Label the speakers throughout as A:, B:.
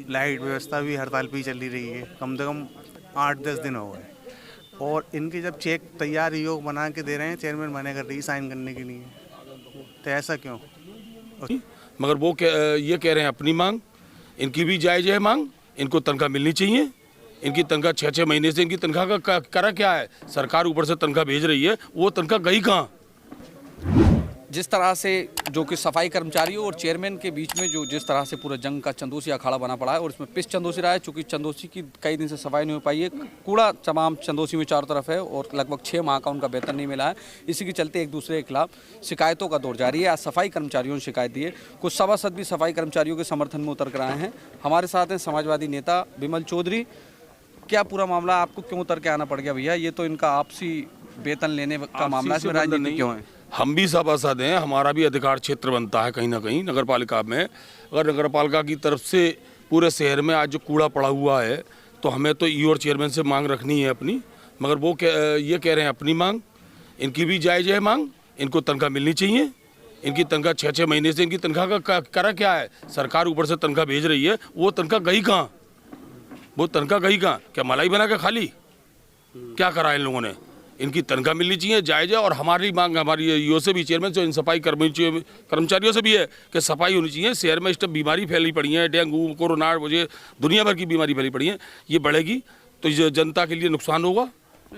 A: Light व्यवस्था भी हड़ताल पे ही चली रही है, कम से कम 8-10 दिन हो गए। और इनके जब चेक तैयार योग बना के दे रहे हैं, चेयरमैन मना कर रही है साइन करने के लिए, तो ऐसा क्यों?
B: मगर वो ये कह रहे हैं अपनी मांग, इनकी भी जायज़ है मांग, इनको तनख्वाह मिलनी चाहिए। इनकी तनख्वाह 6-6 महीने से इनकी तनख्वाह का करा क्या है? सरकार ऊपर से तनख्वाह भेज रही है, वो तनख्वाह गई कहाँ?
C: जिस तरह से जो कि सफाई कर्मचारियों और चेयरमैन के बीच में जो जिस तरह से पूरा जंग का चंदोसी अखाड़ा बना पड़ा है और इसमें पिस चंदोसी रहा है, चूँकि चंदोसी की कई दिन से सफाई नहीं हो पाई है, कूड़ा तमाम चंदोसी में चारों तरफ है और लगभग 6 माह का उनका वेतन नहीं मिला है। इसी के चलते एक दूसरे के खिलाफ शिकायतों का दौर जारी है। आज सफाई कर्मचारियों ने शिकायत दी है, कुछ सभासद भी सफाई कर्मचारियों के समर्थन में उतर कर आए हैं। हमारे साथ हैं समाजवादी नेता विमल चौधरी। क्या पूरा मामला, आपको क्यों उतर के आना पड़ गया भैया? ये तो इनका आपसी वेतन लेने का मामला है, इसमें राजनीति क्यों है?
B: हम भी सभासद हैं, हमारा भी अधिकार क्षेत्र बनता है कहीं ना कहीं नगर पालिका में। अगर नगर पालिका की तरफ से पूरे शहर में आज जो कूड़ा पड़ा हुआ है, तो हमें तो ई और चेयरमैन से मांग रखनी है अपनी। मगर वो ये कह रहे हैं अपनी मांग, इनकी भी जायज़ है मांग, इनको तनख्वाह मिलनी चाहिए। इनकी तनख्वाह 6-6 महीने से इनकी तनख्वाह का करा क्या है? सरकार ऊपर से तनख्वाह भेज रही है, वो तनख्वाह गई कहाँ? वो तनख्वाह गई कहाँ? क्या मलाई बना के खाली? क्या करा इन लोगों ने? इनकी तनख्वाह मिलनी चाहिए, जायज़ है। और हमारी मांग हमारी ईओ से भी, चेयरमैन से, इन सफाई कर्मचारियों से भी है कि सफाई होनी चाहिए। शहर में इस टाइम बीमारी फैली पड़ी है, डेंगू, कोरोना, मुझे दुनिया भर की बीमारी फैली पड़ी है। ये बढ़ेगी तो ये जनता के लिए नुकसान होगा।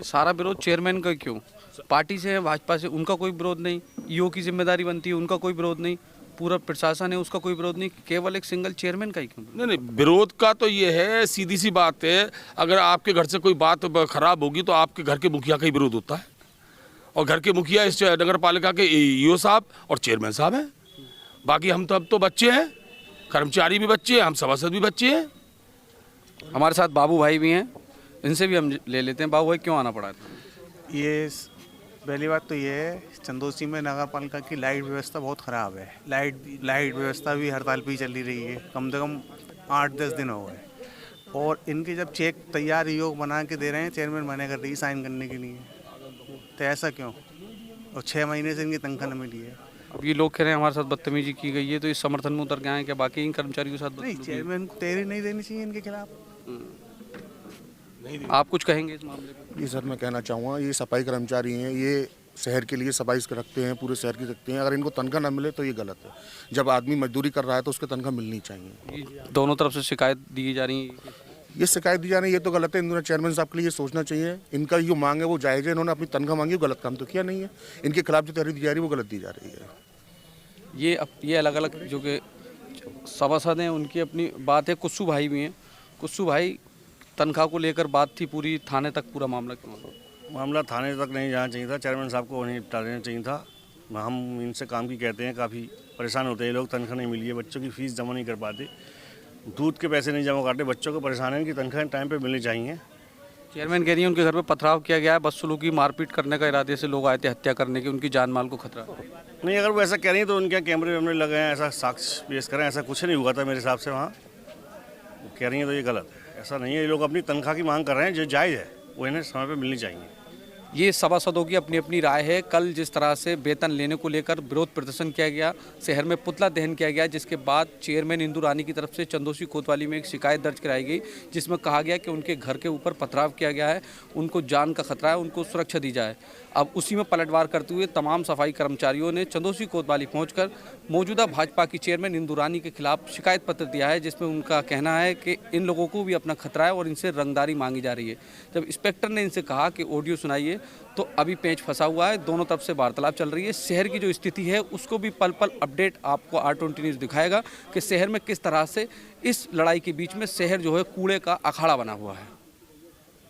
C: सारा विरोध चेयरमैन का क्यों? पार्टी से है, भाजपा से, उनका कोई विरोध नहीं। ईओ की जिम्मेदारी बनती है, उनका कोई विरोध नहीं। पूरा प्रशासन है, उसका कोई विरोध नहीं। केवल एक सिंगल चेयरमैन का ही क्यों?
B: नहीं, विरोध का तो ये है, सीधी सी बात है, अगर आपके घर से कोई बात खराब होगी तो आपके घर के मुखिया का ही विरोध होता है। और घर के मुखिया इस नगर पालिका के ईओ साहब और चेयरमैन साहब हैं। बाकी हम तो अब तो बच्चे हैं, कर्मचारी भी बच्चे हैं, हम सभासद भी बच्चे हैं।
C: हमारे साथ बाबू भाई भी हैं, इनसे भी हम ले लेते हैं। बाबू भाई, क्यों आना पड़ा था?
A: ये पहली बात तो ये है, चंदोसी में नगर पालिका की लाइट व्यवस्था बहुत ख़राब है। लाइट व्यवस्था भी हड़ताल पे ही चली रही है, कम से कम 8-10 दिन हो गए। और इनके जब चेक तैयार योग बना के दे रहे हैं, चेयरमैन मना कर रही है साइन करने के लिए, तो ऐसा क्यों? और 6 महीने से इनकी तनख्वाह न मिली है।
C: अब ये लोग कह रहे हैं हमारे साथ बदतमीजी की गई है, तो इस समर्थन में उतर के आए क्या बाकी इन कर्मचारियों के साथ?
A: नहीं, चेयरमैन को तैयारी नहीं देनी चाहिए इनके खिलाफ।
C: आप कुछ कहेंगे इस मामले पर?
D: जी सर, मैं कहना चाहूँगा, ये सफाई कर्मचारी हैं, ये शहर के लिए सफाई रखते हैं, पूरे शहर की रखते हैं। अगर इनको तनख्वाह ना मिले तो ये गलत है। जब आदमी मजदूरी कर रहा है तो उसको तनख्वाह मिलनी चाहिए।
C: दोनों तरफ से शिकायत दी जा रही है।
D: ये शिकायत दी जा रही है, ये तो गलत है। इन चेयरमैन साहब के लिए सोचना चाहिए। इनका जो मांग है वो जायज़ है, इन्होंने अपनी तनख्वाह मांगी, गलत काम तो किया नहीं है। इनके खिलाफ जो तहरीर दी जा रही है वो गलत दी जा रही है।
C: ये अलग अलग जो कि सभासद हैं, उनकी अपनी बात है। कुस्सू भाई भी हैं। कुस्सू भाई, तनख्वाह को लेकर बात थी पूरी, थाने तक पूरा मामला क्यों?
E: मामला थाने तक नहीं जाना चाहिए था, चेयरमैन साहब को उन्हें निपटा देना चाहिए था। हम इनसे काम की कहते हैं, काफ़ी परेशान होते हैं लोग, तनख्वाह नहीं मिली है, बच्चों की फ़ीस जमा नहीं कर पाते, दूध के पैसे नहीं जमा करते, बच्चों को परेशान है, इनकी तनख्वाह टाइम पे मिलनी चाहिए।
C: चेयरमैन कह रही है उनके घर पे पथराव किया गया है, बदसलूकी, मारपीट करने का इरादे से लोग आए थे, हत्या करने की, उनकी जान माल को खतरा।
E: नहीं, अगर वो ऐसा कह रही हैं तो उनके कैमरे वैमरे लगे हैं, ऐसा साक्ष्य पेश करें, ऐसा कुछ नहीं हुआ था मेरे हिसाब से वहाँ। वो कह रही हैं तो ये गलत है, ऐसा नहीं है। ये लोग अपनी तनख्वाह की मांग कर रहे हैं, जो जायज़ है वो इन्हें समय पर मिलनी चाहिए।
C: ये सभासदों की अपनी अपनी राय है। कल जिस तरह से वेतन लेने को लेकर विरोध प्रदर्शन किया गया, शहर में पुतला दहन किया गया, जिसके बाद चेयरमैन इंदु रानी की तरफ से चंदोसी कोतवाली में एक शिकायत दर्ज कराई गई, जिसमें कहा गया कि उनके घर के ऊपर पथराव किया गया है, उनको जान का खतरा है, उनको सुरक्षा दी जाए। अब उसी में पलटवार करते हुए तमाम सफाई कर्मचारियों ने चंदोसी कोतवाली पहुंचकर मौजूदा भाजपा की चेयरमैन इंदु रानी के खिलाफ शिकायत पत्र दिया है, जिसमें उनका कहना है कि इन लोगों को भी अपना खतरा है और इनसे रंगदारी मांगी जा रही है। जब इंस्पेक्टर ने इनसे कहा कि ऑडियो सुनाइए, तो अभी पेंच फंसा हुआ है, दोनों तरफ से वार्तालाप चल रही है। शहर की जो स्थिति है उसको भी पल पल अपडेट आपको R20 न्यूज़ दिखाएगा कि शहर में किस तरह से इस लड़ाई के बीच में शहर जो है कूड़े का अखाड़ा बना हुआ है।